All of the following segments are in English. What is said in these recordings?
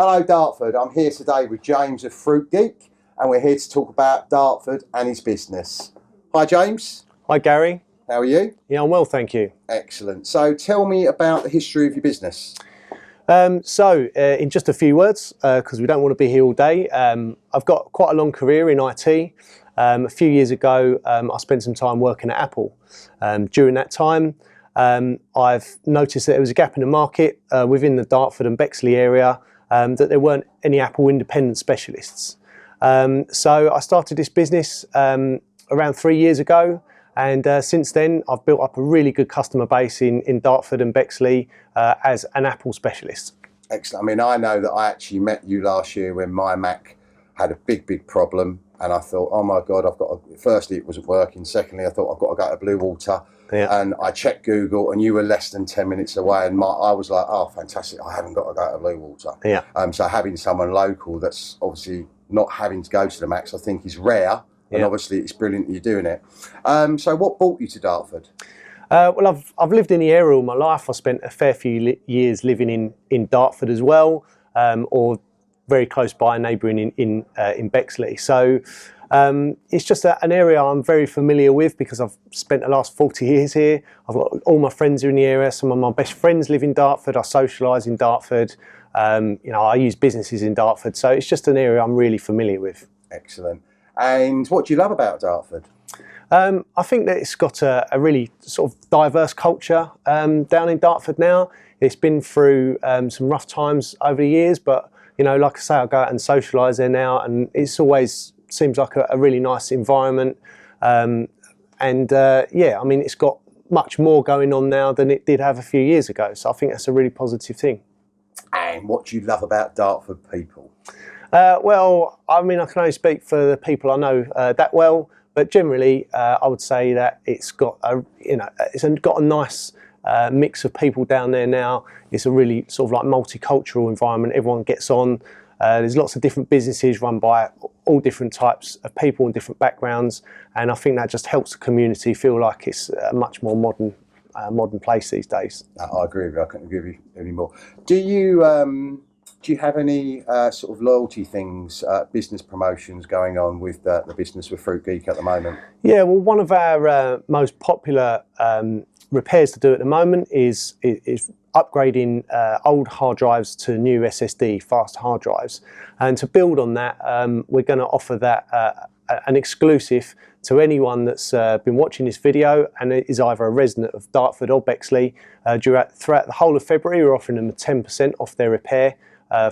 Hello Dartford, I'm here today with James of Fruit Geek and we're here to talk about Dartford and his business. Hi James. Hi Gary. How are you? Yeah, I'm well, thank you. Excellent. So tell me about the history of your business. In just a few words, because we don't want to be here all day, I've got quite a long career in IT. A few years ago, I spent some time working at Apple. During that time, I've noticed that there was a gap in the market within the Dartford and Bexley area, that there weren't any Apple independent specialists. So I started this business around 3 years ago, and since then I've built up a really good customer base in Dartford and Bexley as an Apple specialist. Excellent. I mean, I know that I actually met you last year when my Mac had a big problem, and I thought, oh my God, firstly it wasn't working, secondly I thought I've got to go to Blue Water. Yeah. And I checked Google and you were less than 10 minutes away, and I was like, oh fantastic, I haven't got to go to Blue Water. Yeah. So having someone local that's obviously not having to go to the Macs, I think is rare, and obviously it's brilliant that you're doing it. So what brought you to Dartford? Well, I've lived in the area all my life. I spent a fair few years living in Dartford as well, or very close by, neighbouring in Bexley. So it's just an area I'm very familiar with because I've spent the last 40 years here. I've got all my friends are in the area. Some of my best friends live in Dartford. I socialise in Dartford. I use businesses in Dartford. So it's just an area I'm really familiar with. Excellent. And what do you love about Dartford? I think that it's got a really sort of diverse culture down in Dartford now. It's been through some rough times over the years, but like I say, I go out and socialise there now, and it's always seems like a really nice environment. I mean, it's got much more going on now than it did have a few years ago. So I think that's a really positive thing. And what do you love about Dartford people? Well, I mean, I can only speak for the people I know that well, but generally, I would say that it's got got a nice mix of people down there now. It's a really sort of like multicultural environment. Everyone gets on. There's lots of different businesses run by all different types of people and different backgrounds, and I think that just helps the community feel like it's a much more modern place these days. I agree with you. I couldn't agree with you anymore. Do you have any sort of loyalty things, business promotions going on with the business with Fruit Geek at the moment? Yeah, well, one of our most popular repairs to do at the moment is upgrading old hard drives to new SSD fast hard drives, and to build on that, we're going to offer that an exclusive to anyone that's been watching this video and is either a resident of Dartford or Bexley. Throughout the whole of February, we're offering them a 10% off their repair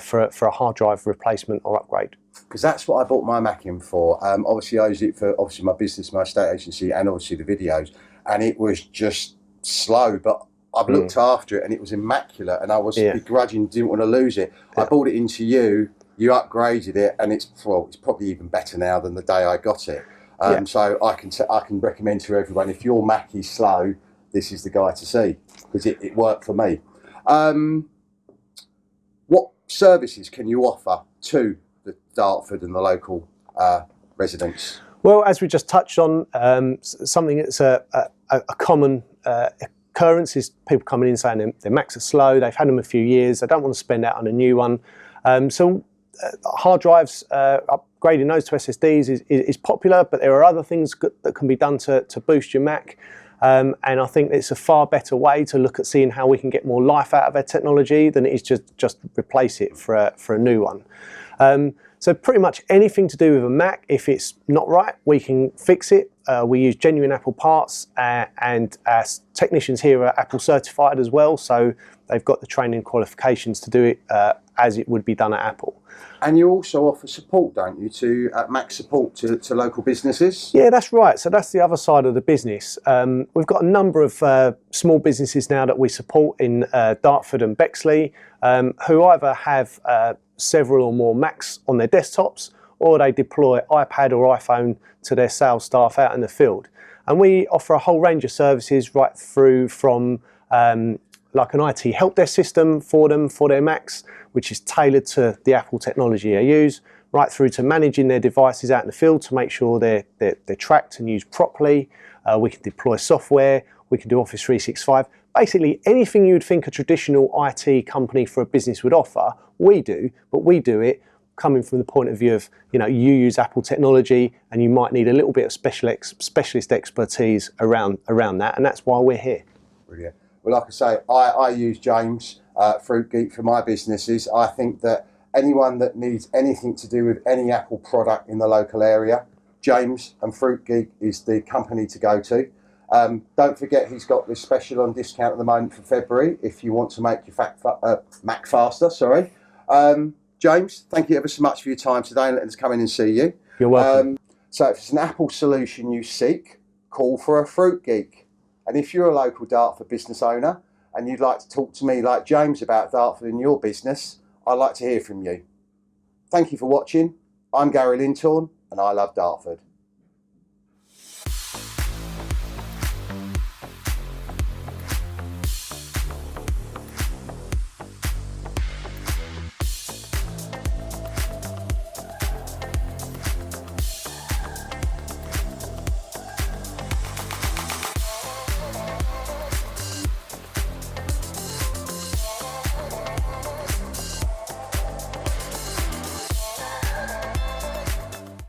for a hard drive replacement or upgrade. Because that's what I bought my Mac in for. Obviously I use it for my business, my estate agency, and obviously the videos, and it was just slow, but I've looked after it and it was immaculate, and I was begrudging, didn't want to lose it. I bought it into you upgraded it, and it's probably even better now than the day I got it. So I can recommend to everyone, if your Mac is slow, this is the guy to see, because it worked for me. What services can you offer to the Dartford and the local residents? Well, as we just touched on, something that's a common occurrence is people coming in saying their Macs are slow, they've had them a few years, they don't want to spend out on a new one. Hard drives, upgrading those to SSDs is popular, but there are other things that can be done to boost your Mac. And I think it's a far better way to look at seeing how we can get more life out of our technology than it is just replace it for a new one. So pretty much anything to do with a Mac, if it's not right, we can fix it. We use genuine Apple parts, and our technicians here are Apple certified as well, so they've got the training qualifications to do it as it would be done at Apple. And you also offer support, don't you, to Mac support to local businesses? Yeah, that's right. So that's the other side of the business. We've got a number of small businesses now that we support in Dartford and Bexley, who either have several or more Macs on their desktops, or they deploy iPad or iPhone to their sales staff out in the field. And we offer a whole range of services right through from like an IT help desk system for them, for their Macs, which is tailored to the Apple technology they use, right through to managing their devices out in the field to make sure they're tracked and used properly. We can deploy software, we can do Office 365, basically anything you'd think a traditional IT company for a business would offer, we do, but we do it coming from the point of view of, you use Apple technology and you might need a little bit of specialist expertise around that, and that's why we're here. Brilliant. Well, like I say, I use James, Fruit Geek, for my businesses. I think that anyone that needs anything to do with any Apple product in the local area, James and Fruit Geek is the company to go to. Don't forget he's got this special on discount at the moment for February if you want to make your Mac faster. James, thank you ever so much for your time today and letting us come in and see you. You're welcome. So if it's an Apple solution you seek, call for a Fruit Geek. And if you're a local Dartford business owner and you'd like to talk to me like James about Dartford and your business, I'd like to hear from you. Thank you for watching. I'm Gary Lintorn and I love Dartford.